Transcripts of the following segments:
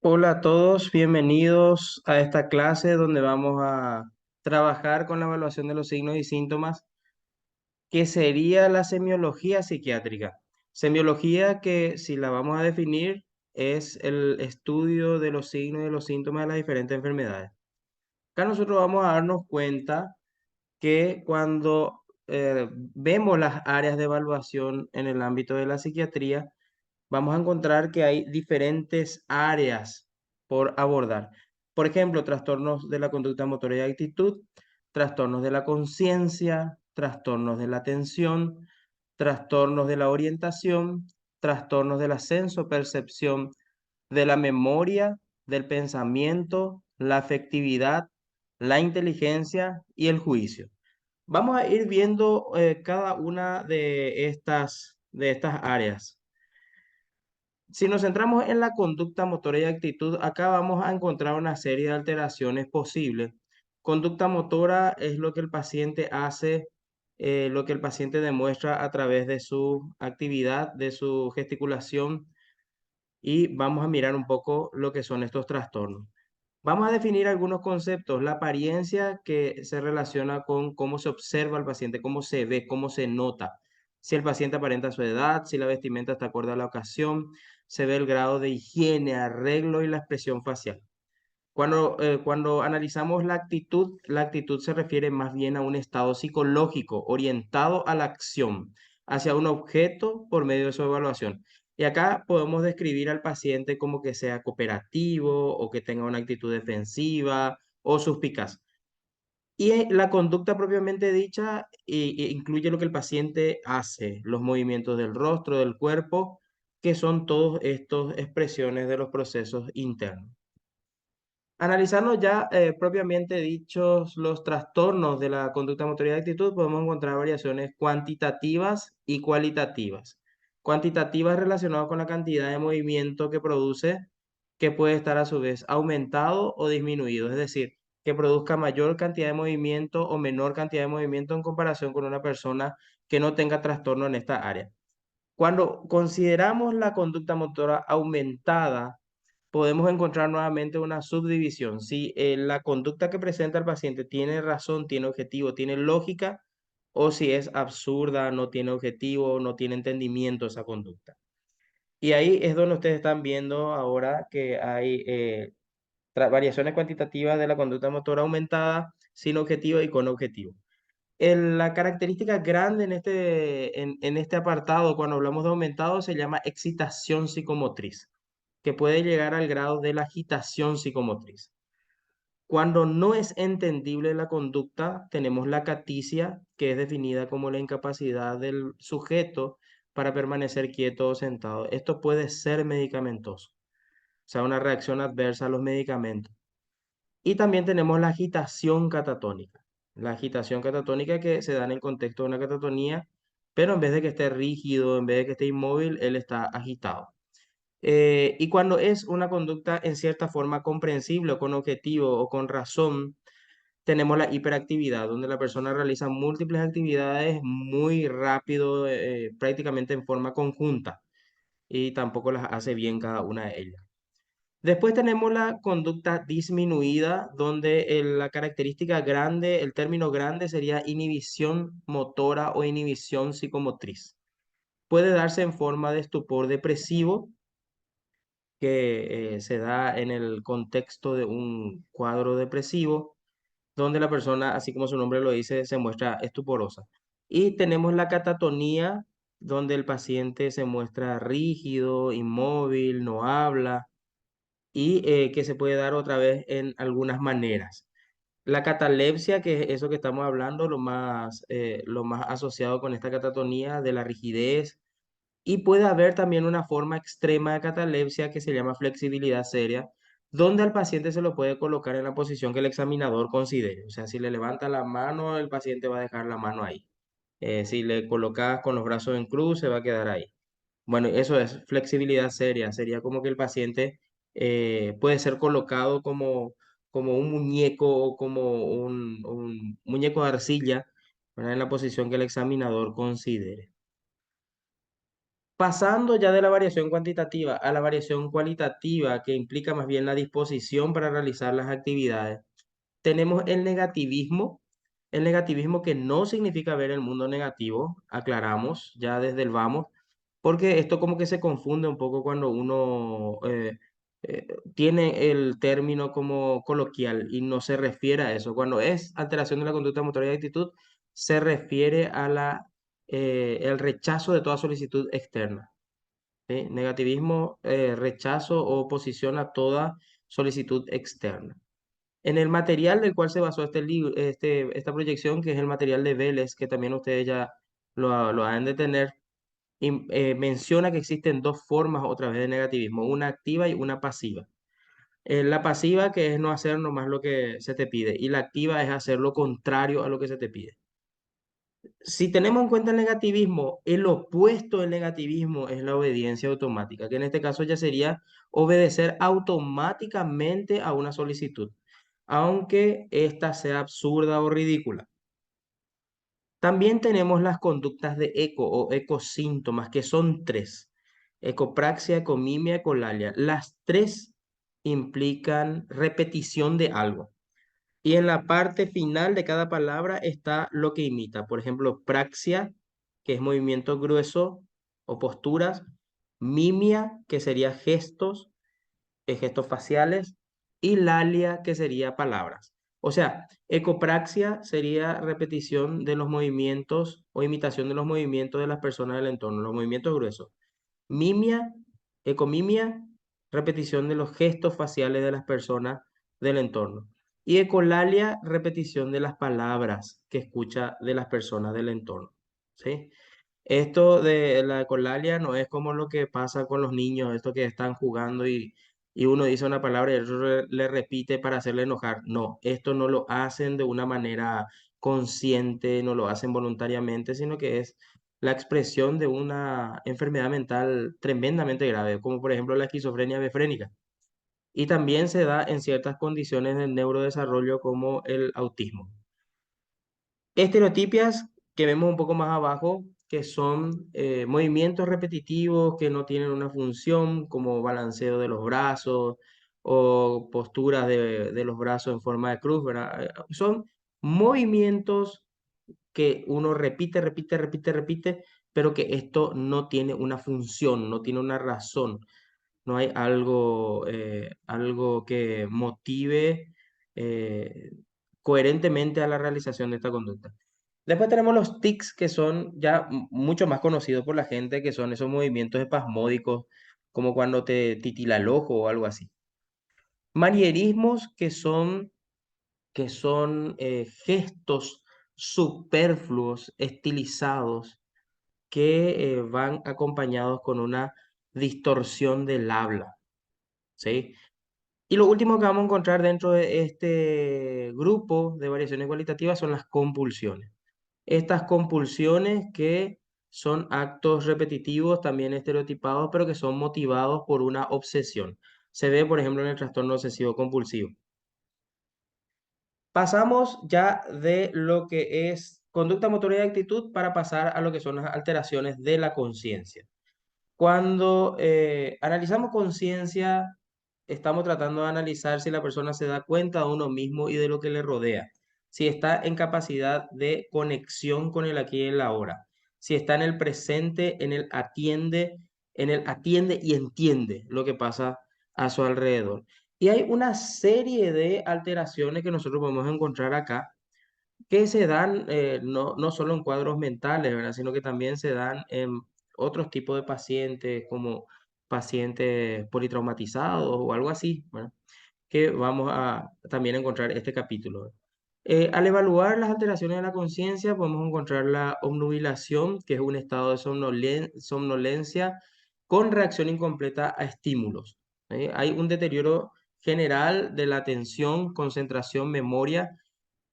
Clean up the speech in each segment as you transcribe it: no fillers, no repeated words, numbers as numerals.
Hola a todos, bienvenidos a esta clase donde vamos a trabajar con la evaluación de los signos y síntomas, que sería la semiología psiquiátrica. Semiología que, si la vamos a definir, es el estudio de los signos y de los síntomas de las diferentes enfermedades. Acá nosotros vamos a darnos cuenta que cuando vemos las áreas de evaluación en el ámbito de la psiquiatría, vamos a encontrar que hay diferentes áreas por abordar. Por ejemplo, trastornos de la conducta motora y actitud, trastornos de la conciencia, trastornos de la atención, trastornos de la orientación, trastornos del ascenso, percepción, de la memoria, del pensamiento, la afectividad, la inteligencia y el juicio. Vamos a ir viendo cada una de estas áreas. Si nos centramos en la conducta motora y actitud, acá vamos a encontrar una serie de alteraciones posibles. Conducta motora es lo que el paciente hace, lo que el paciente demuestra a través de su actividad, de su gesticulación, y vamos a mirar un poco lo que son estos trastornos. Vamos a definir algunos conceptos. La apariencia, que se relaciona con cómo se observa al paciente, cómo se ve, cómo se nota. Si el paciente aparenta su edad, si la vestimenta está acorde a la ocasión, se ve el grado de higiene, arreglo y la expresión facial. Cuando analizamos la actitud se refiere más bien a un estado psicológico orientado a la acción, hacia un objeto por medio de su evaluación. Y acá podemos describir al paciente como que sea cooperativo o que tenga una actitud defensiva o suspicaz. Y la conducta propiamente dicha incluye lo que el paciente hace, los movimientos del rostro, del cuerpo, que son todos estos expresiones de los procesos internos. Analizando ya propiamente dichos los trastornos de la conducta motora y actitud, podemos encontrar variaciones cuantitativas y cualitativas. Cuantitativas relacionadas con la cantidad de movimiento que produce, que puede estar a su vez aumentado o disminuido, es decir, que produzca mayor cantidad de movimiento o menor cantidad de movimiento en comparación con una persona que no tenga trastorno en esta área. Cuando consideramos la conducta motora aumentada, podemos encontrar nuevamente una subdivisión. Si la conducta que presenta el paciente tiene razón, tiene objetivo, tiene lógica, o si es absurda, no tiene objetivo, no tiene entendimiento esa conducta. Y ahí es donde ustedes están viendo ahora que hay variaciones cuantitativas de la conducta motora aumentada, sin objetivo y con objetivo. La característica grande en este apartado, cuando hablamos de aumentado, se llama excitación psicomotriz, que puede llegar al grado de la agitación psicomotriz. Cuando no es entendible la conducta, tenemos la caticia, que es definida como la incapacidad del sujeto para permanecer quieto o sentado. Esto puede ser medicamentoso, o sea, una reacción adversa a los medicamentos. Y también tenemos la agitación catatónica. La agitación catatónica que se da en el contexto de una catatonía, pero en vez de que esté rígido, en vez de que esté inmóvil, él está agitado. Y cuando es una conducta en cierta forma comprensible, o con objetivo o con razón, tenemos la hiperactividad, donde la persona realiza múltiples actividades muy rápido, prácticamente en forma conjunta, y tampoco las hace bien cada una de ellas. Después tenemos la conducta disminuida, donde la característica grande, el término grande sería inhibición motora o inhibición psicomotriz. Puede darse en forma de estupor depresivo, que se da en el contexto de un cuadro depresivo, donde la persona, así como su nombre lo dice, se muestra estuporosa. Y tenemos la catatonía, donde el paciente se muestra rígido, inmóvil, no habla y que se puede dar otra vez en algunas maneras. La catalepsia, que es eso que estamos hablando, lo más asociado con esta catatonía de la rigidez, y puede haber también una forma extrema de catalepsia que se llama flexibilidad seria, donde al paciente se lo puede colocar en la posición que el examinador considere. O sea, si le levanta la mano, el paciente va a dejar la mano ahí. Si le colocas con los brazos en cruz, se va a quedar ahí. Bueno, eso es flexibilidad seria. Sería como que el paciente puede ser colocado como un muñeco o como un muñeco de arcilla, ¿verdad? En la posición que el examinador considere. Pasando ya de la variación cuantitativa a la variación cualitativa, que implica más bien la disposición para realizar las actividades, tenemos el negativismo que no significa ver el mundo negativo, aclaramos ya desde el vamos, porque esto como que se confunde un poco cuando uno tiene el término como coloquial y no se refiere a eso. Cuando es alteración de la conducta motora y actitud, se refiere a el rechazo de toda solicitud externa. ¿Sí? Negativismo, rechazo o oposición a toda solicitud externa. En el material del cual se basó este libro, esta proyección, que es el material de Vélez, que también ustedes ya lo han de tener, menciona que existen dos formas otra vez de negativismo, una activa y una pasiva. La pasiva, que es no hacer nomás lo que se te pide, y la activa es hacer lo contrario a lo que se te pide. Si tenemos en cuenta el negativismo, el opuesto del negativismo es la obediencia automática, que en este caso ya sería obedecer automáticamente a una solicitud, aunque ésta sea absurda o ridícula. También tenemos las conductas de eco o ecosíntomas, que son tres: ecopraxia, ecomimia, ecolalia. Las tres implican repetición de algo. Y en la parte final de cada palabra está lo que imita. Por ejemplo, praxia, que es movimiento grueso o posturas. Mimia, que sería gestos, gestos faciales. Y lalia, que sería palabras. O sea, ecopraxia sería repetición de los movimientos o imitación de los movimientos de las personas del entorno, los movimientos gruesos. Mimia, ecomimia, repetición de los gestos faciales de las personas del entorno. Y ecolalia, repetición de las palabras que escucha de las personas del entorno. ¿Sí? Esto de la ecolalia no es como lo que pasa con los niños, esto que están jugando y uno dice una palabra y el otro le repite para hacerle enojar. No, esto no lo hacen de una manera consciente, no lo hacen voluntariamente, sino que es la expresión de una enfermedad mental tremendamente grave, como por ejemplo la esquizofrenia befrénica. Y también se da en ciertas condiciones del neurodesarrollo como el autismo. Estereotipias que vemos un poco más abajo, que son movimientos repetitivos que no tienen una función, como balanceo de los brazos o posturas de los brazos en forma de cruz, ¿verdad? Son movimientos que uno repite, repite, repite, repite, pero que esto no tiene una función, no tiene una razón, no hay algo que motive coherentemente a la realización de esta conducta. Después tenemos los tics, que son ya mucho más conocidos por la gente, que son esos movimientos espasmódicos, como cuando te titila el ojo o algo así. Manierismos, que son gestos superfluos, estilizados, que van acompañados con una distorsión del habla, ¿sí? Y lo último que vamos a encontrar dentro de este grupo de variaciones cualitativas son las compulsiones. Estas compulsiones que son actos repetitivos, también estereotipados, pero que son motivados por una obsesión. Se ve, por ejemplo, en el trastorno obsesivo compulsivo. Pasamos ya de lo que es conducta motora y actitud para pasar a lo que son las alteraciones de la conciencia. Cuando analizamos conciencia, estamos tratando de analizar si la persona se da cuenta de uno mismo y de lo que le rodea, si está en capacidad de conexión con el aquí y el ahora, si está en el presente, en el atiende y entiende lo que pasa a su alrededor. Y hay una serie de alteraciones que nosotros podemos encontrar acá que se dan no solo en cuadros mentales, ¿verdad? Sino que también se dan en otros tipos de pacientes, como pacientes politraumatizados o algo así, ¿verdad? Que vamos a también encontrar este capítulo. Al evaluar las alteraciones de la conciencia, podemos encontrar la obnubilación, que es un estado de somnolencia con reacción incompleta a estímulos. Hay un deterioro general de la atención, concentración, memoria,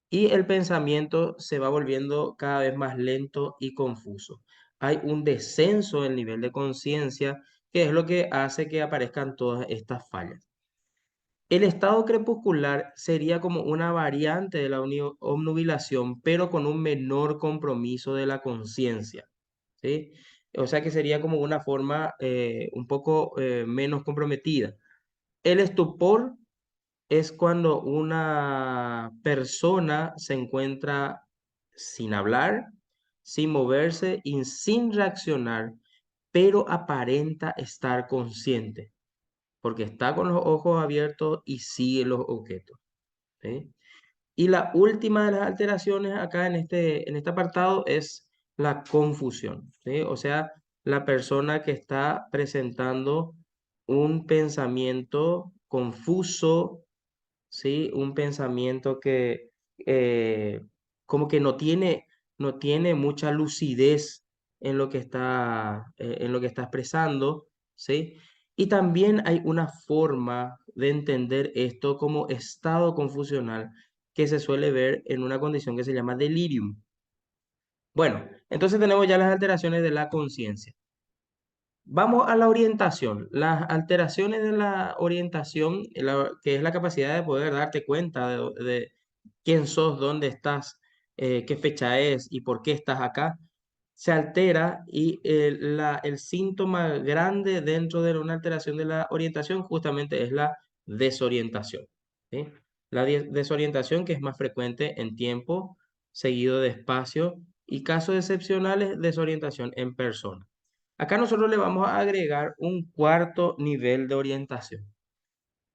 y el pensamiento se va volviendo cada vez más lento y confuso. Hay un descenso del nivel de conciencia, que es lo que hace que aparezcan todas estas fallas. El estado crepuscular sería como una variante de la obnubilación, pero con un menor compromiso de la conciencia, ¿sí? o sea que sería como una forma un poco menos comprometida. El estupor es cuando una persona se encuentra sin hablar, sin moverse y sin reaccionar, pero aparenta estar consciente, porque está con los ojos abiertos y sigue los objetos. ¿Sí? Y la última de las alteraciones acá en este apartado es la confusión, ¿sí? O sea, la persona que está presentando un pensamiento confuso, ¿sí? Un pensamiento que eh, como que no tiene mucha lucidez en lo que está expresando, ¿sí? Y también hay una forma de entender esto como estado confusional que se suele ver en una condición que se llama delirium. Bueno, entonces tenemos ya las alteraciones de la conciencia. Vamos a la orientación. Las alteraciones de la orientación, que es la capacidad de poder darte cuenta de quién sos, dónde estás, qué fecha es y por qué estás acá, se altera y el síntoma grande dentro de una alteración de la orientación justamente es la desorientación. ¿Sí? La desorientación que es más frecuente en tiempo, seguido de espacio y casos excepcionales, desorientación en persona. Acá nosotros le vamos a agregar un cuarto nivel de orientación.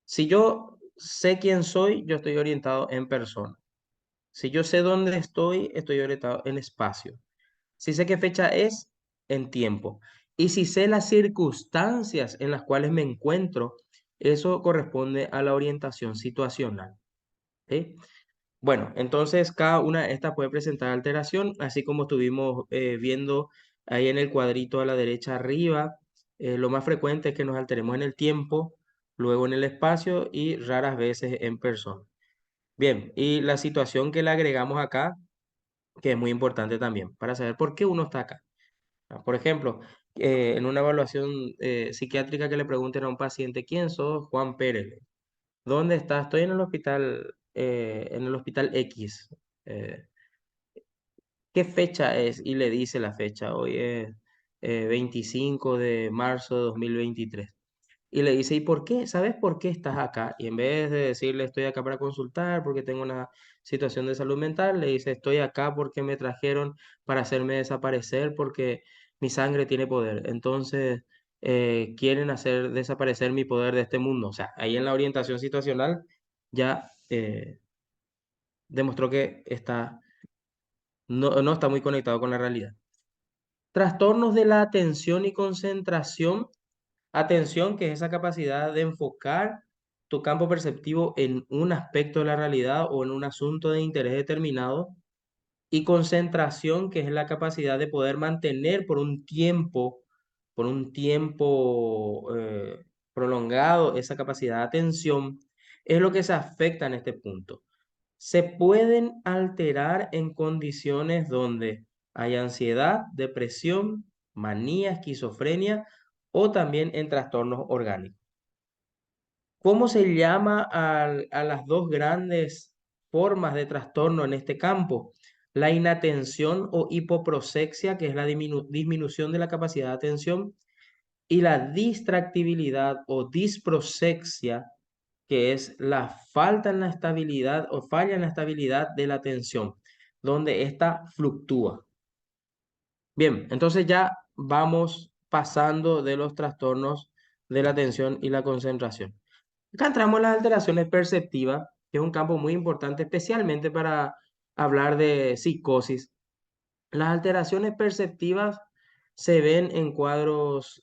Si yo sé quién soy, yo estoy orientado en persona. Si yo sé dónde estoy, estoy orientado en espacio. Si sé qué fecha es, en tiempo. Y si sé las circunstancias en las cuales me encuentro, eso corresponde a la orientación situacional. ¿Sí? Bueno, entonces cada una de estas puede presentar alteración, así como estuvimos viendo ahí en el cuadrito a la derecha arriba. Lo más frecuente es que nos alteremos en el tiempo, luego en el espacio y raras veces en persona. Bien, y la situación que le agregamos acá, que es muy importante también, para saber por qué uno está acá. Por ejemplo, en una evaluación psiquiátrica que le pregunten a un paciente, ¿quién sos? Juan Pérez. ¿Dónde estás? Estoy en el hospital X. Eh, ¿Qué fecha es? Y le dice la fecha. Hoy es 25 de marzo de 2023. Y le dice, ¿y por qué? ¿Sabes por qué estás acá? Y en vez de decirle, estoy acá para consultar porque tengo una situación de salud mental, le dice, estoy acá porque me trajeron para hacerme desaparecer porque mi sangre tiene poder. Entonces, quieren hacer desaparecer mi poder de este mundo. O sea, ahí en la orientación situacional ya demostró que no está muy conectado con la realidad. Trastornos de la atención y concentración. Atención, que es esa capacidad de enfocar tu campo perceptivo en un aspecto de la realidad o en un asunto de interés determinado. Y concentración, que es la capacidad de poder mantener por un tiempo prolongado esa capacidad de atención, es lo que se afecta en este punto. Se pueden alterar en condiciones donde hay ansiedad, depresión, manía, esquizofrenia o también en trastornos orgánicos. ¿Cómo se llama a las dos grandes formas de trastorno en este campo? La inatención o hipoprosexia, que es la disminución de la capacidad de atención, y la distractibilidad o disprosexia, que es la falta en la estabilidad o falla en la estabilidad de la atención, donde ésta fluctúa. Bien, entonces ya vamos pasando de los trastornos de la atención y la concentración. Acá entramos en las alteraciones perceptivas, que es un campo muy importante, especialmente para hablar de psicosis. Las alteraciones perceptivas se ven en cuadros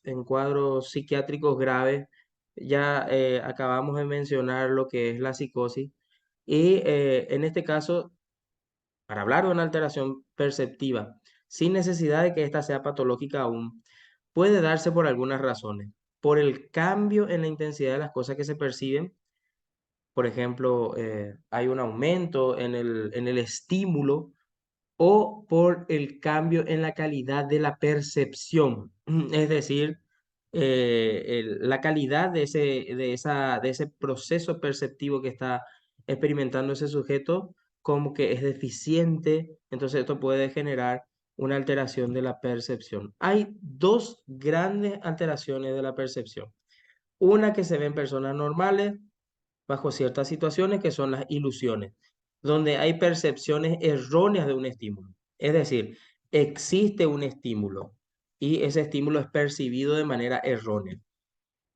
psiquiátricos graves. Ya acabamos de mencionar lo que es la psicosis. Y en este caso, para hablar de una alteración perceptiva, sin necesidad de que ésta sea patológica aún, puede darse por algunas razones. Por el cambio en la intensidad de las cosas que se perciben. Por ejemplo, hay un aumento en el estímulo o por el cambio en la calidad de la percepción, es decir, la calidad de ese proceso perceptivo que está experimentando ese sujeto como que es deficiente, entonces esto puede generar una alteración de la percepción. Hay dos grandes alteraciones de la percepción. Una que se ve en personas normales bajo ciertas situaciones que son las ilusiones, donde hay percepciones erróneas de un estímulo. Es decir, existe un estímulo y ese estímulo es percibido de manera errónea.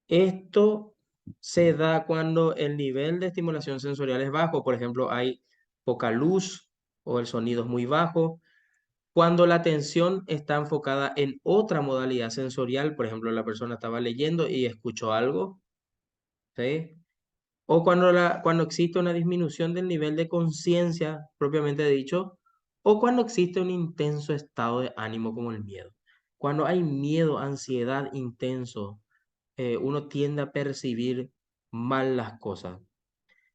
Esto se da cuando el nivel de estimulación sensorial es bajo, por ejemplo, hay poca luz o el sonido es muy bajo. Cuando la atención está enfocada en otra modalidad sensorial, por ejemplo, la persona estaba leyendo y escuchó algo, ¿sí? O cuando existe una disminución del nivel de conciencia propiamente dicho, o cuando existe un intenso estado de ánimo como el miedo. Cuando hay miedo, ansiedad intenso, uno tiende a percibir mal las cosas.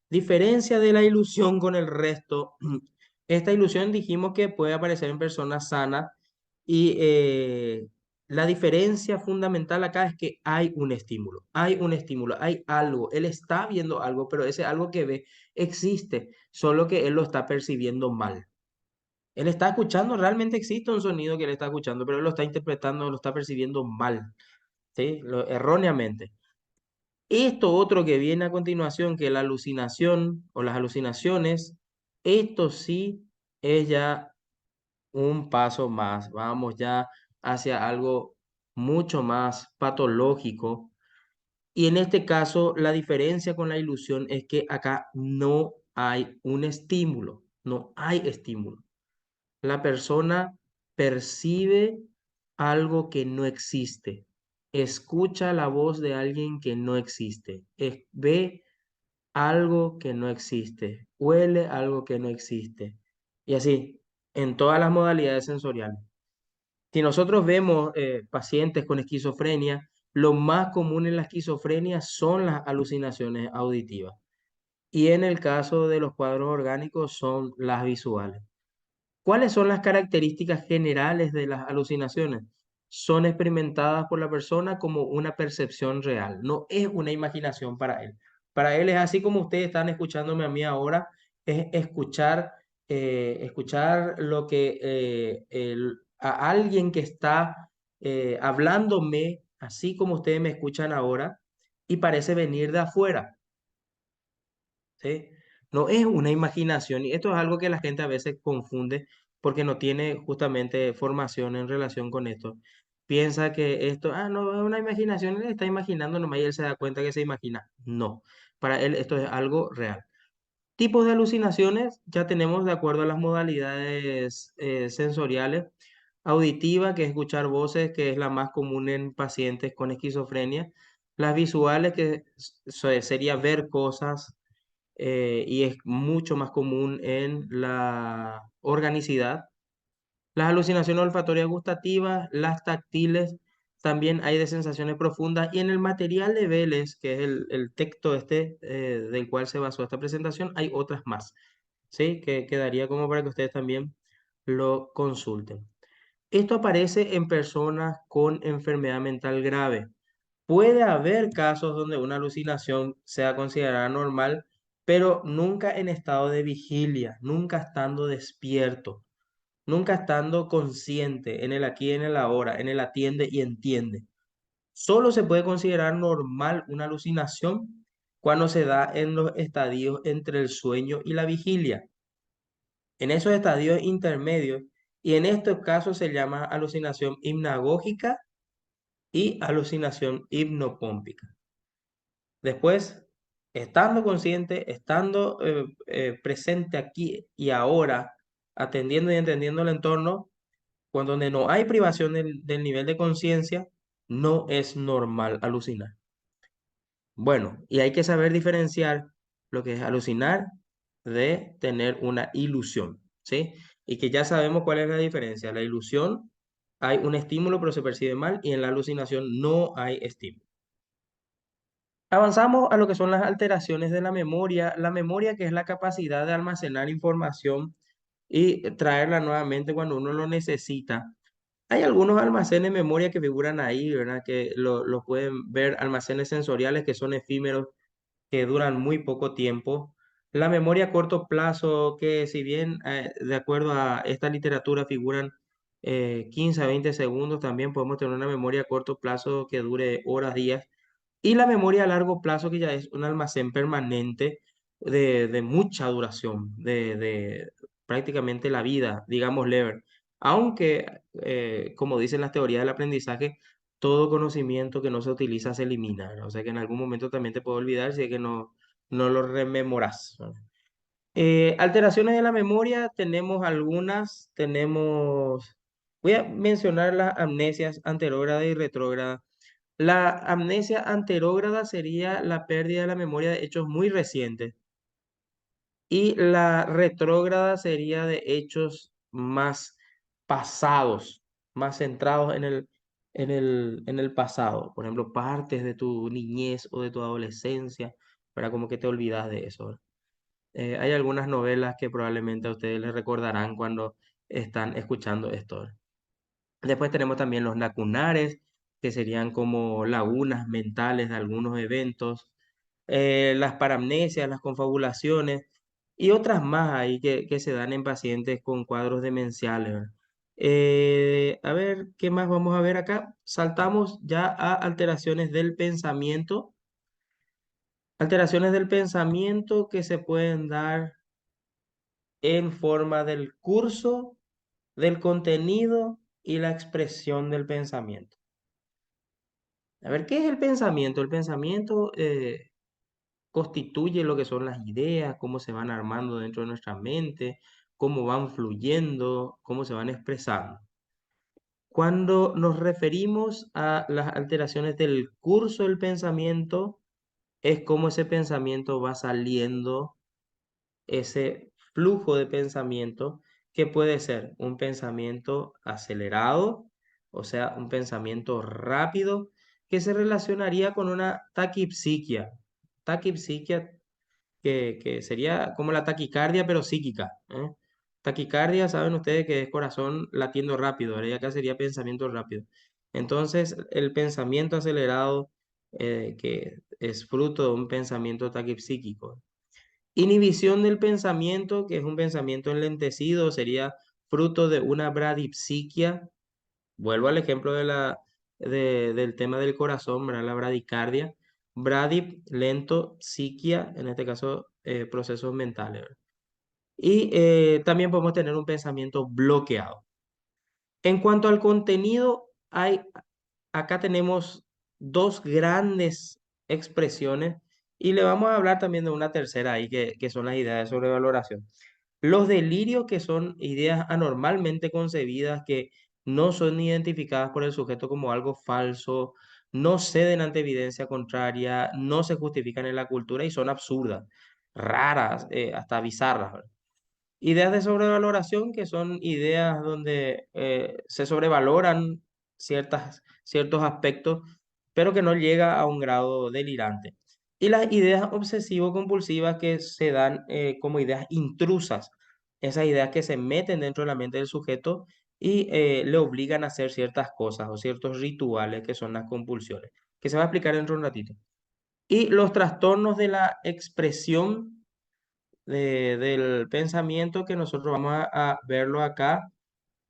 Diferencia de la ilusión con el resto. Esta ilusión dijimos que puede aparecer en personas sanas y la diferencia fundamental acá es que hay un estímulo, hay algo. Él está viendo algo, pero ese algo que ve existe, solo que él lo está percibiendo mal. Él está escuchando, realmente existe un sonido que él está escuchando, pero él lo está interpretando, lo está percibiendo mal, ¿sí? Erróneamente. Esto otro que viene a continuación, que la alucinación o las alucinaciones, esto sí es ya un paso más. Vamos ya hacia algo mucho más patológico. Y en este caso, la diferencia con la ilusión es que acá no hay un estímulo, no hay estímulo. La persona percibe algo que no existe, escucha la voz de alguien que no existe, ve algo que no existe, huele algo que no existe. Y así, en todas las modalidades sensoriales. Si nosotros vemos pacientes con esquizofrenia, lo más común en la esquizofrenia son las alucinaciones auditivas. Y en el caso de los cuadros orgánicos son las visuales. ¿Cuáles son las características generales de las alucinaciones? Son experimentadas por la persona como una percepción real, no es una imaginación para él. Para él es así como ustedes están escuchándome a mí ahora, es escuchar lo que a alguien que está hablándome, así como ustedes me escuchan ahora, y parece venir de afuera. ¿Sí? No es una imaginación y esto es algo que la gente a veces confunde porque no tiene justamente formación en relación con esto. Piensa que esto, no, es una imaginación, él está imaginando nomás y él se da cuenta que se imagina. No, para él esto es algo real. Tipos de alucinaciones ya tenemos de acuerdo a las modalidades sensoriales. Auditiva, que es escuchar voces, que es la más común en pacientes con esquizofrenia. Las visuales, que sería ver cosas y es mucho más común en la organicidad. Las alucinaciones olfatorias gustativas, las táctiles, también hay de sensaciones profundas. Y en el material de Vélez, que es el texto este del cual se basó esta presentación, hay otras más, ¿sí? Que quedaría como para que ustedes también lo consulten. Esto aparece en personas con enfermedad mental grave. Puede haber casos donde una alucinación sea considerada normal, pero nunca en estado de vigilia, nunca estando despierto, nunca estando consciente en el aquí y en el ahora, en el atiende y entiende. Solo se puede considerar normal una alucinación cuando se da en los estadios entre el sueño y la vigilia. En esos estadios intermedios, y en estos casos se llama alucinación hipnagógica y alucinación hipnopómpica. Después, estando consciente, estando presente aquí y ahora, atendiendo y entendiendo el entorno, cuando donde no hay privación del nivel de conciencia, no es normal alucinar. Bueno, y hay que saber diferenciar lo que es alucinar de tener una ilusión, ¿sí? Y que ya sabemos cuál es la diferencia. La ilusión, hay un estímulo pero se percibe mal y en la alucinación no hay estímulo. Avanzamos a lo que son las alteraciones de la memoria. La memoria, que es la capacidad de almacenar información y traerla nuevamente cuando uno lo necesita. Hay algunos almacenes de memoria que figuran ahí, ¿verdad? Que lo pueden ver, almacenes sensoriales que son efímeros, que duran muy poco tiempo. La memoria a corto plazo, que si bien de acuerdo a esta literatura figuran 15 a 20 segundos. También podemos tener una memoria a corto plazo que dure horas, días. Y la memoria a largo plazo, que ya es un almacén permanente de mucha duración, de prácticamente la vida, digamos, lever. Aunque, como dicen las teorías del aprendizaje, todo conocimiento que no se utiliza se elimina, ¿verdad? O sea que en algún momento también te puede olvidar si es que no lo rememoras, ¿verdad? Alteraciones de la memoria, tenemos algunas, voy a mencionar las amnesias anterógrada y retrógrada. La amnesia anterógrada sería la pérdida de la memoria de hechos muy recientes y la retrógrada sería de hechos más pasados, más centrados en el pasado. Por ejemplo, partes de tu niñez o de tu adolescencia, para como que te olvidas de eso, ¿verdad? Hay algunas novelas que probablemente a ustedes les recordarán cuando están escuchando esto, ¿verdad? Después tenemos también los lacunares, que serían como lagunas mentales de algunos eventos, las paramnesias, las confabulaciones y otras más ahí que se dan en pacientes con cuadros demenciales, ¿verdad? A ver, ¿qué más vamos a ver acá? Saltamos ya a alteraciones del pensamiento. Alteraciones del pensamiento que se pueden dar en forma del curso, del contenido y la expresión del pensamiento. A ver, ¿qué es el pensamiento? El pensamiento constituye lo que son las ideas, cómo se van armando dentro de nuestra mente, cómo van fluyendo, cómo se van expresando. Cuando nos referimos a las alteraciones del curso del pensamiento, es cómo ese pensamiento va saliendo, ese flujo de pensamiento, que puede ser un pensamiento acelerado, o sea, un pensamiento rápido, que se relacionaría con una taquipsiquia. Taquipsiquia que sería como la taquicardia, pero psíquica, ¿eh? Taquicardia, saben ustedes que es corazón latiendo rápido, ¿verdad? Y acá sería pensamiento rápido. Entonces, el pensamiento acelerado, que es fruto de un pensamiento taquipsíquico. Inhibición del pensamiento, que es un pensamiento enlentecido, sería fruto de una bradipsiquia. Vuelvo al ejemplo del tema del corazón, ¿verdad? La bradicardia. Bradip, lento, psiquia, en este caso, procesos mentales, ¿verdad? Y también podemos tener un pensamiento bloqueado. En cuanto al contenido, acá tenemos dos grandes expresiones y le vamos a hablar también de una tercera ahí, que son las ideas de sobrevaloración. Los delirios, que son ideas anormalmente concebidas que no son identificadas por el sujeto como algo falso, no ceden ante evidencia contraria, no se justifican en la cultura y son absurdas, raras, hasta bizarras, ¿verdad? Ideas de sobrevaloración, que son ideas donde se sobrevaloran ciertos aspectos, pero que no llega a un grado delirante. Y las ideas obsesivo-compulsivas, que se dan como ideas intrusas, esas ideas que se meten dentro de la mente del sujeto y le obligan a hacer ciertas cosas o ciertos rituales, que son las compulsiones, que se va a explicar dentro de un ratito. Y los trastornos de la expresión del pensamiento, que nosotros vamos a verlo acá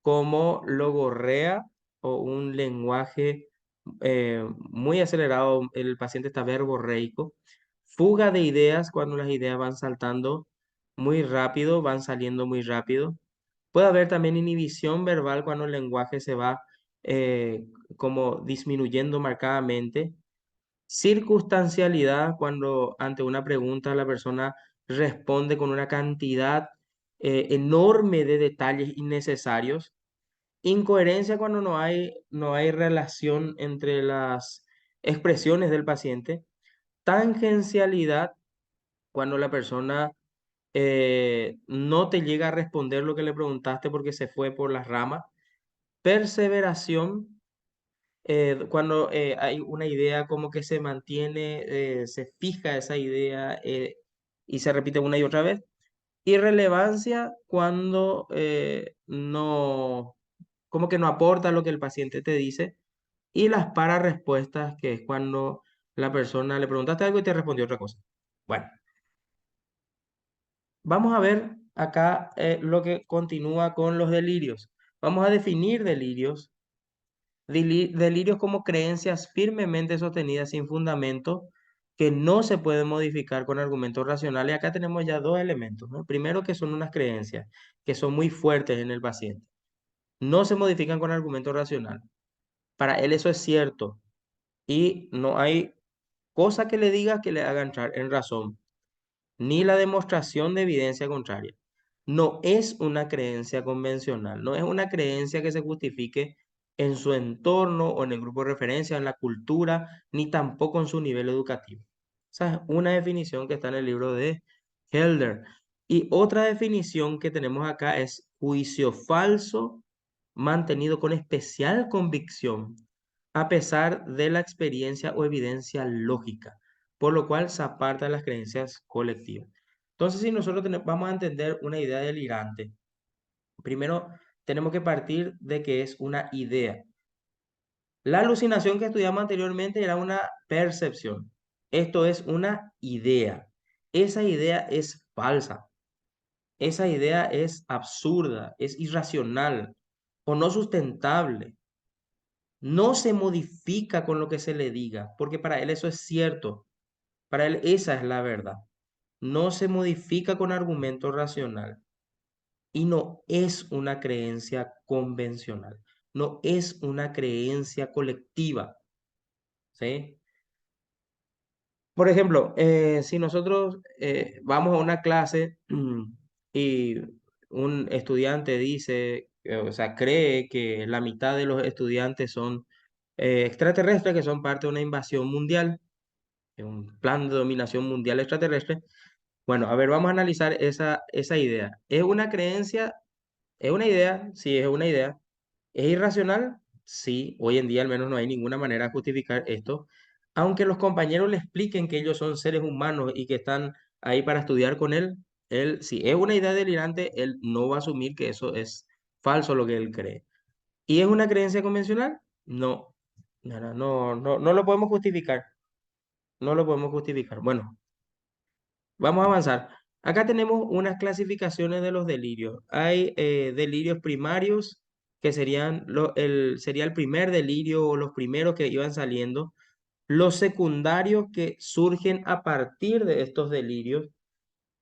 como logorrea o un lenguaje muy acelerado. El paciente está verborreico. Fuga de ideas, cuando las ideas van saltando muy rápido, van saliendo muy rápido. Puede haber también inhibición verbal, cuando el lenguaje se va eh, como disminuyendo marcadamente. Circunstancialidad, cuando ante una pregunta la persona responde con una cantidad enorme de detalles innecesarios. Incoherencia, cuando no hay relación entre las expresiones del paciente. Tangencialidad, cuando la persona no te llega a responder lo que le preguntaste porque se fue por las ramas. Perseveración, cuando hay una idea como que se mantiene, se fija esa idea y se repite una y otra vez. Irrelevancia, cuando no, como que no aporta lo que el paciente te dice. Y las respuestas, que es cuando la persona le preguntaste algo y te respondió otra cosa. Bueno, vamos a ver acá lo que continúa con los delirios. Vamos a definir delirios. Delirios como creencias firmemente sostenidas sin fundamento que no se pueden modificar con argumentos racionales. Acá tenemos ya dos elementos, ¿no? Primero, que son unas creencias que son muy fuertes en el paciente. No se modifican con argumentos racionales. Para él eso es cierto y no hay cosa que le diga que le haga entrar en razón, ni la demostración de evidencia contraria. No es una creencia convencional, no es una creencia que se justifique en su entorno o en el grupo de referencia, en la cultura, ni tampoco en su nivel educativo. Esa es una definición que está en el libro de Helder. Y otra definición que tenemos acá es juicio falso mantenido con especial convicción a pesar de la experiencia o evidencia lógica, por lo cual se aparta de las creencias colectivas. Entonces, si nosotros vamos a entender una idea delirante, primero tenemos que partir de que es una idea. La alucinación que estudiamos anteriormente era una percepción. Esto es una idea. Esa idea es falsa. Esa idea es absurda, es irracional o no sustentable. No se modifica con lo que se le diga, porque para él eso es cierto. Para él esa es la verdad. No se modifica con argumento racional y no es una creencia convencional. No es una creencia colectiva, ¿sí? Por ejemplo, si nosotros vamos a una clase y un estudiante dice, o sea, cree que la mitad de los estudiantes son extraterrestres, que son parte de una invasión mundial, de un plan de dominación mundial extraterrestre. Bueno, a ver, vamos a analizar esa idea. ¿Es una creencia? ¿Es una idea? Sí, es una idea. ¿Es irracional? Sí, hoy en día al menos no hay ninguna manera de justificar esto. Aunque los compañeros le expliquen que ellos son seres humanos y que están ahí para estudiar con él, si es una idea delirante, él no va a asumir que eso es falso lo que él cree. ¿Y es una creencia convencional? No, no lo podemos justificar. No lo podemos justificar. Bueno, vamos a avanzar. Acá tenemos unas clasificaciones de los delirios. Hay delirios primarios, que sería el primer delirio o los primeros que iban saliendo. Los secundarios que surgen a partir de estos delirios.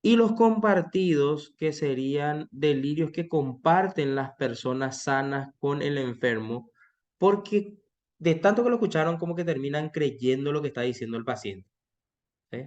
Y los compartidos, que serían delirios que comparten las personas sanas con el enfermo, porque de tanto que lo escucharon, como que terminan creyendo lo que está diciendo el paciente. ¿Sí?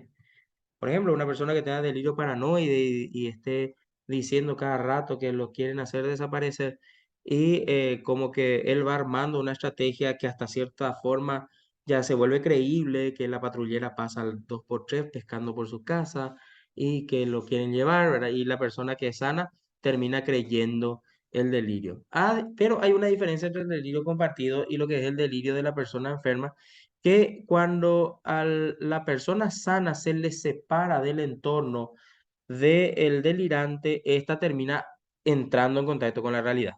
Por ejemplo, una persona que tenga delirio paranoide y esté diciendo cada rato que lo quieren hacer desaparecer y como que él va armando una estrategia que hasta cierta forma ya se vuelve creíble, que la patrullera pasa al 2x3 pescando por su casa y que lo quieren llevar, ¿verdad? Y la persona que es sana termina creyendo el delirio. Pero hay una diferencia entre el delirio compartido y lo que es el delirio de la persona enferma, que cuando a la persona sana se le separa del entorno del delirante, ésta termina entrando en contacto con la realidad.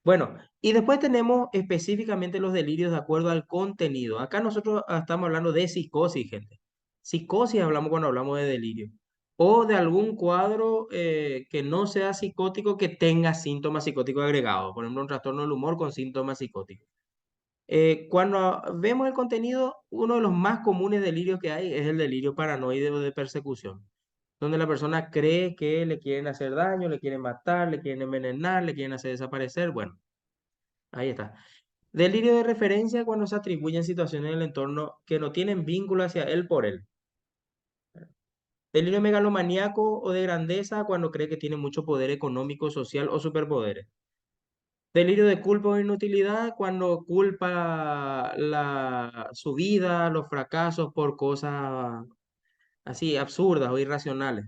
Bueno, y después tenemos específicamente los delirios de acuerdo al contenido. Acá nosotros estamos hablando de psicosis, gente. Psicosis hablamos cuando hablamos de delirio. O de algún cuadro que no sea psicótico que tenga síntomas psicóticos agregados. Por ejemplo, un trastorno del humor con síntomas psicóticos. Cuando vemos el contenido, uno de los más comunes delirios que hay es el delirio paranoide o de persecución, donde la persona cree que le quieren hacer daño, le quieren matar, le quieren envenenar, le quieren hacer desaparecer. Bueno, ahí está. Delirio de referencia cuando se atribuyen situaciones en el entorno que no tienen vínculo hacia él por él. Delirio megalomaníaco o de grandeza cuando cree que tiene mucho poder económico, social o superpoderes. Delirio de culpa o inutilidad cuando culpa su vida, los fracasos por cosas así absurdas o irracionales.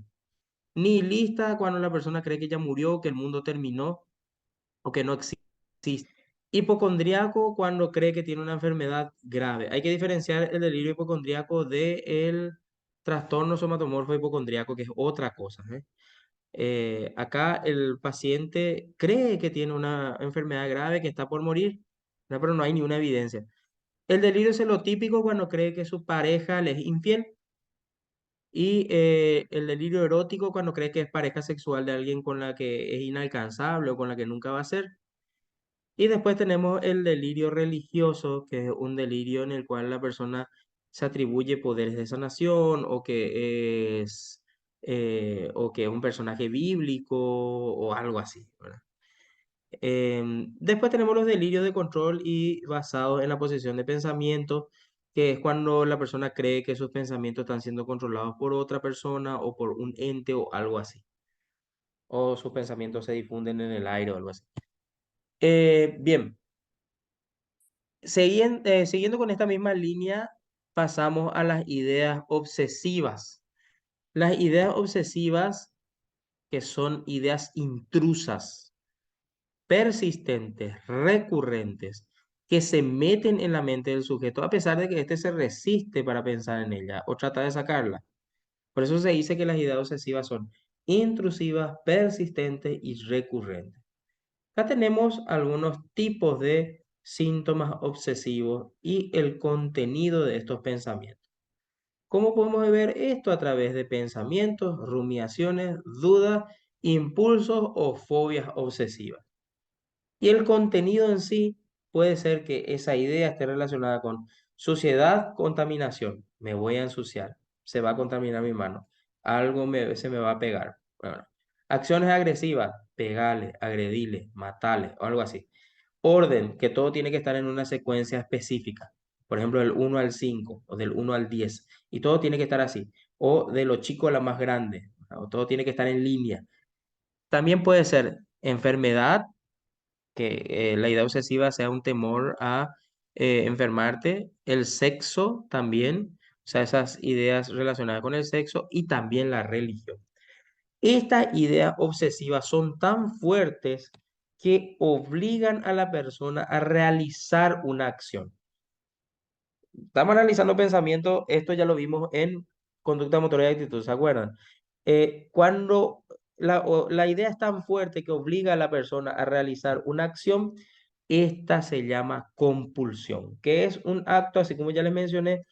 Nihilista cuando la persona cree que ya murió, que el mundo terminó o que no existe. Hipocondriaco cuando cree que tiene una enfermedad grave. Hay que diferenciar el delirio hipocondriaco del trastorno somatomorfo hipocondriaco, que es otra cosa, ¿eh? Acá el paciente cree que tiene una enfermedad grave, que está por morir, ¿no? Pero no hay ni una evidencia. El delirio celotípico cuando cree que su pareja le es infiel. Y el delirio erótico cuando cree que es pareja sexual de alguien con la que es inalcanzable o con la que nunca va a ser. Y después tenemos el delirio religioso, que es un delirio en el cual la persona se atribuye poderes de sanación o que es un personaje bíblico o algo así, ¿verdad? Después tenemos los delirios de control y basados en la posesión de pensamiento, que es cuando la persona cree que sus pensamientos están siendo controlados por otra persona o por un ente o algo así, o sus pensamientos se difunden en el aire o algo así. Bien, siguiendo con esta misma línea, pasamos a las ideas obsesivas. Las ideas obsesivas, que son ideas intrusas, persistentes, recurrentes, que se meten en la mente del sujeto a pesar de que éste se resiste para pensar en ella o trata de sacarla. Por eso se dice que las ideas obsesivas son intrusivas, persistentes y recurrentes. Acá tenemos algunos tipos de síntomas obsesivos y el contenido de estos pensamientos. ¿Cómo podemos ver esto? A través de pensamientos, rumiaciones, dudas, impulsos o fobias obsesivas. Y el contenido en sí puede ser que esa idea esté relacionada con suciedad, contaminación. Me voy a ensuciar, se va a contaminar mi mano, se me va a pegar. Bueno, acciones agresivas, pegale, agredile, matale o algo así. Orden, que todo tiene que estar en una secuencia específica. Por ejemplo, del 1 al 5 o del 1 al 10. Y todo tiene que estar así. O de lo chico a la más grande. O todo tiene que estar en línea. También puede ser enfermedad, que la idea obsesiva sea un temor a enfermarte, el sexo también, o sea, esas ideas relacionadas con el sexo y también la religión. Estas ideas obsesivas son tan fuertes que obligan a la persona a realizar una acción. Estamos analizando pensamiento, esto ya lo vimos en conducta, motora y actitud, ¿se acuerdan? Cuando la idea es tan fuerte que obliga a la persona a realizar una acción, esta se llama compulsión, que es un acto, así como ya les mencioné,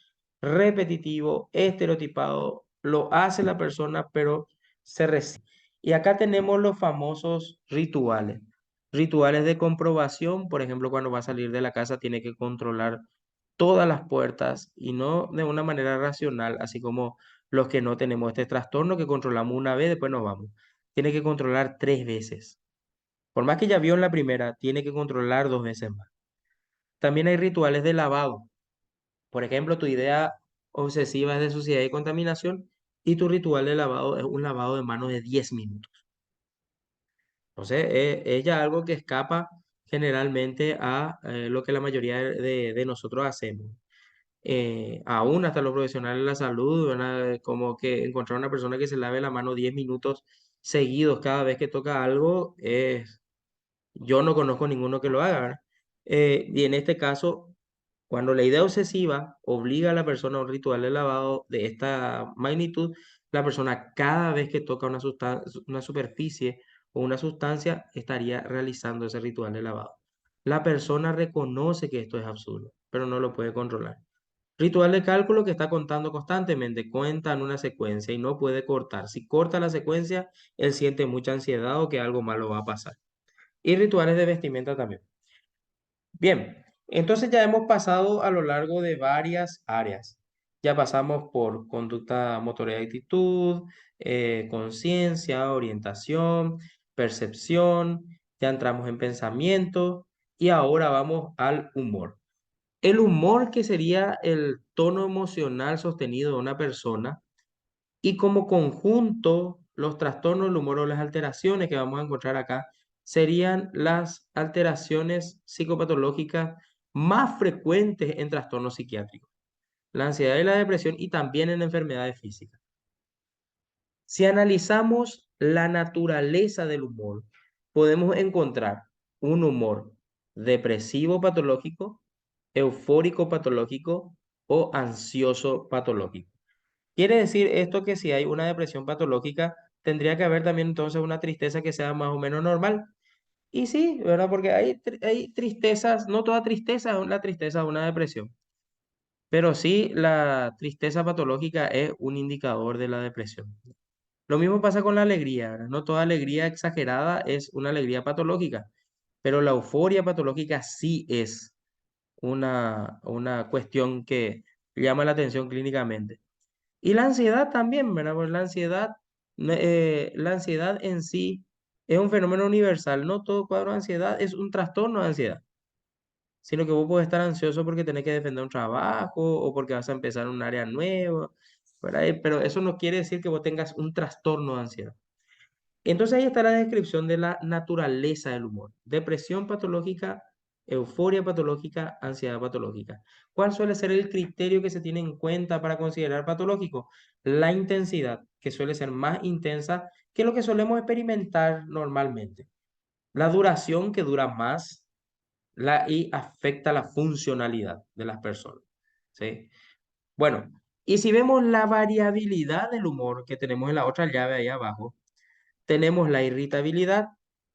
repetitivo, estereotipado, lo hace la persona, pero se resiste. Y acá tenemos los famosos rituales. Rituales de comprobación, por ejemplo, cuando va a salir de la casa tiene que controlar todas las puertas y no de una manera racional, así como los que no tenemos este trastorno que controlamos una vez, después nos vamos. Tiene que controlar 3 veces. Por más que ya vio en la primera, tiene que controlar 2 veces más. También hay rituales de lavado. Por ejemplo, tu idea obsesiva es de suciedad y contaminación y tu ritual de lavado es un lavado de manos de 10 minutos. Entonces, es ya algo que escapa generalmente a lo que la mayoría de nosotros hacemos. Aún hasta los profesionales de la salud, ¿verdad? Como que encontrar una persona que se lave la mano 10 minutos seguidos cada vez que toca algo, yo no conozco ninguno que lo haga, ¿verdad? Y en este caso, cuando la idea obsesiva obliga a la persona a un ritual de lavado de esta magnitud, la persona cada vez que toca una superficie o una sustancia estaría realizando ese ritual de lavado. La persona reconoce que esto es absurdo, pero no lo puede controlar. Ritual de cálculo que está contando constantemente, cuenta en una secuencia y no puede cortar. Si corta la secuencia, él siente mucha ansiedad o que algo malo va a pasar. Y rituales de vestimenta también. Bien, entonces ya hemos pasado a lo largo de varias áreas. Ya pasamos por conducta, motora y actitud, conciencia, orientación, percepción, ya entramos en pensamiento y ahora vamos al humor. El humor, que sería el tono emocional sostenido de una persona, y como conjunto, los trastornos del humor o las alteraciones que vamos a encontrar acá serían las alteraciones psicopatológicas más frecuentes en trastornos psiquiátricos, la ansiedad y la depresión y también en enfermedades físicas. Si analizamos la naturaleza del humor, podemos encontrar un humor depresivo patológico, eufórico patológico o ansioso patológico. Quiere decir esto que si hay una depresión patológica, tendría que haber también entonces una tristeza que sea más o menos normal. Y sí, ¿verdad? Porque hay tristezas, no toda tristeza es la tristeza de una depresión, pero sí la tristeza patológica es un indicador de la depresión. Lo mismo pasa con la alegría, ¿verdad? No toda alegría exagerada es una alegría patológica. pero la euforia patológica sí es una cuestión que llama la atención clínicamente. Y la ansiedad también, ¿verdad? Pues la ansiedad en sí es un fenómeno universal. No todo cuadro de ansiedad es un trastorno de ansiedad, sino que vos podés estar ansioso porque tenés que defender un trabajo o porque vas a empezar un área nueva, ¿verdad? Pero eso no quiere decir que vos tengas un trastorno de ansiedad. Entonces ahí está la descripción de la naturaleza del humor. Depresión patológica, euforia patológica, ansiedad patológica. ¿Cuál suele ser el criterio que se tiene en cuenta para considerar patológico? La intensidad, que suele ser más intensa que lo que solemos experimentar normalmente. La duración, que dura más, y afecta la funcionalidad de las personas. ¿Sí? Bueno, y si vemos la variabilidad del humor que tenemos en la otra llave ahí abajo, tenemos la irritabilidad,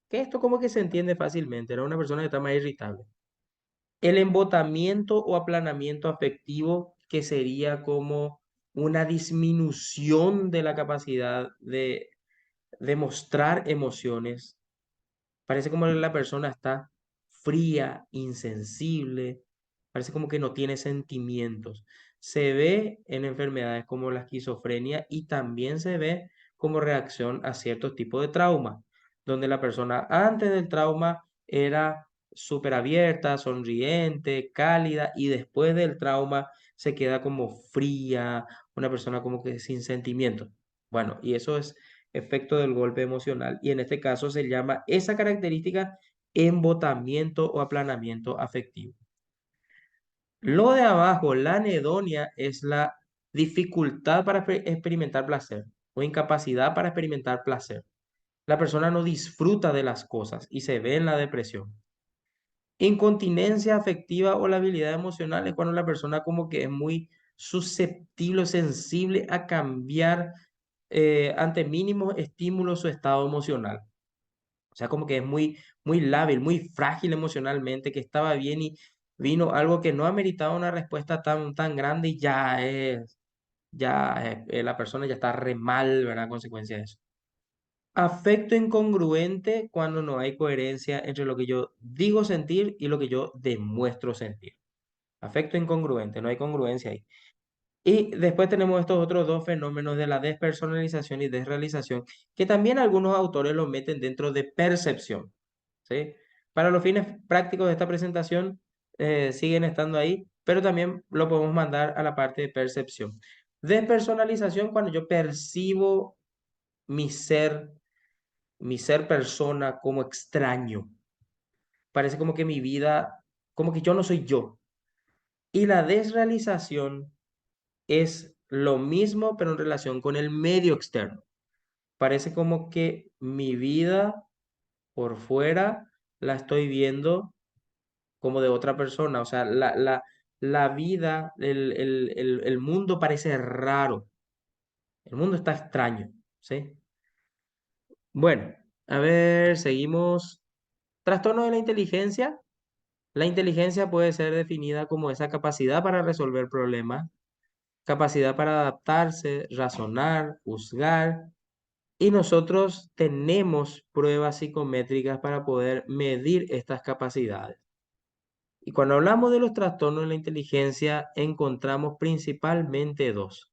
que esto como que se entiende fácilmente, era una persona que está más irritable. El embotamiento o aplanamiento afectivo, que sería como una disminución de la capacidad de mostrar emociones. Parece como que la persona está fría, insensible, parece como que no tiene sentimientos. Se ve en enfermedades como la esquizofrenia y también se ve como reacción a ciertos tipos de trauma, donde la persona antes del trauma era súper abierta, sonriente, cálida y después del trauma se queda como fría, una persona como que sin sentimientos. Bueno, y eso es efecto del golpe emocional y en este caso se llama esa característica embotamiento o aplanamiento afectivo. Lo de abajo, la anedonia, es la dificultad para experimentar placer o incapacidad para experimentar placer. La persona no disfruta de las cosas y se ve en la depresión. Incontinencia afectiva o la habilidad emocional es cuando la persona como que es muy susceptible, sensible a cambiar ante mínimos estímulos su estado emocional. O sea, como que es muy lábil, muy frágil emocionalmente, que estaba bien y vino algo que no ha meritado una respuesta tan grande y la persona ya está re mal, ¿verdad? A consecuencia de eso. Afecto incongruente cuando no hay coherencia entre lo que yo digo sentir y lo que yo demuestro sentir. Afecto incongruente, no hay congruencia ahí. Y después tenemos estos otros dos fenómenos de la despersonalización y desrealización, que también algunos autores lo meten dentro de percepción, ¿sí? Para los fines prácticos de esta presentación siguen estando ahí, pero también lo podemos mandar a la parte de percepción. Despersonalización, cuando yo percibo mi ser, mi ser persona como extraño. Parece como que mi vida, como que yo no soy yo. Y la desrealización es lo mismo, pero en relación con el medio externo. Parece como que mi vida por fuera la estoy viendo como de otra persona. O sea, la vida, el mundo parece raro. El mundo está extraño, ¿sí? Bueno, a ver, seguimos. Trastorno de la inteligencia. La inteligencia puede ser definida como esa capacidad para resolver problemas, capacidad para adaptarse, razonar, juzgar. Y nosotros tenemos pruebas psicométricas para poder medir estas capacidades. Y cuando hablamos de los trastornos de la inteligencia, encontramos principalmente dos.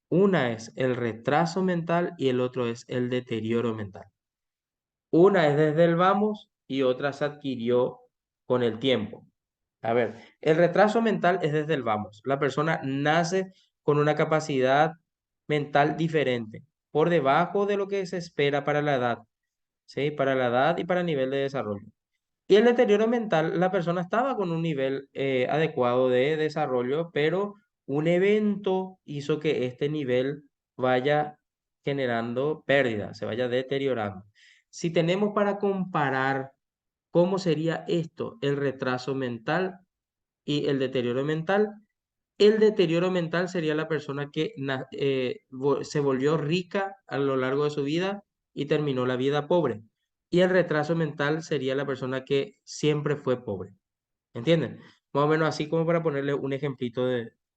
Una es el retraso mental y el otro es el deterioro mental. Una es desde el vamos y otra se adquirió con el tiempo. A ver, el retraso mental es desde el vamos. La persona nace con una capacidad mental diferente, por debajo de lo que se espera para la edad, ¿sí? Para la edad y para el nivel de desarrollo. Y el deterioro mental, la persona estaba con un nivel adecuado de desarrollo, pero un evento hizo que este nivel vaya generando pérdida, se vaya deteriorando. Si tenemos para comparar cómo sería esto, el retraso mental y el deterioro mental sería la persona que se volvió rica a lo largo de su vida y terminó la vida pobre. Y el retraso mental sería la persona que siempre fue pobre. ¿Entienden? Más o menos así como para ponerle un ejemplito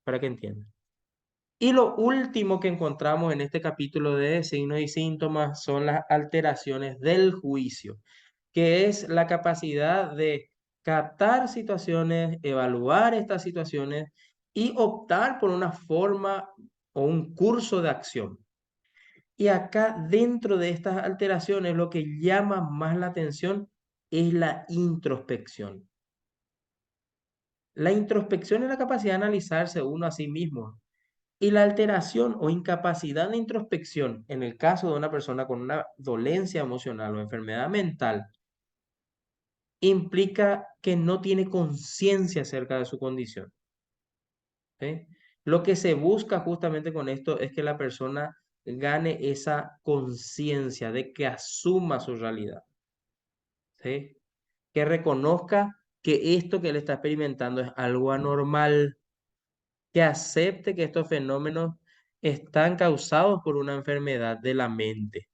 para que entiendan. Y lo último que encontramos en este capítulo de signos y síntomas son las alteraciones del juicio, que es la capacidad de captar situaciones, evaluar estas situaciones y optar por una forma o un curso de acción. Y acá dentro de estas alteraciones lo que llama más la atención es la introspección. La introspección es la capacidad de analizarse uno a sí mismo. Y la alteración o incapacidad de introspección en el caso de una persona con una dolencia emocional o enfermedad mental implica que no tiene conciencia acerca de su condición. ¿Sí? Lo que se busca justamente con esto es que la persona gane esa conciencia de que asuma su realidad, ¿sí? Que reconozca que esto que él está experimentando es algo anormal, que acepte que estos fenómenos están causados por una enfermedad de la mente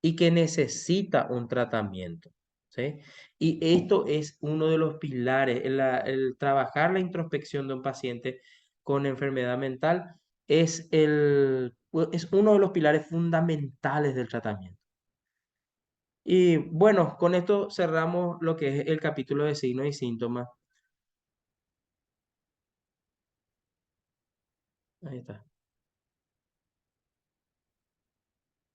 y que necesita un tratamiento, ¿sí? Y esto es uno de los pilares, el trabajar la introspección de un paciente con enfermedad mental es uno de los pilares fundamentales del tratamiento. Y bueno, con esto cerramos lo que es el capítulo de signos y síntomas. Ahí está.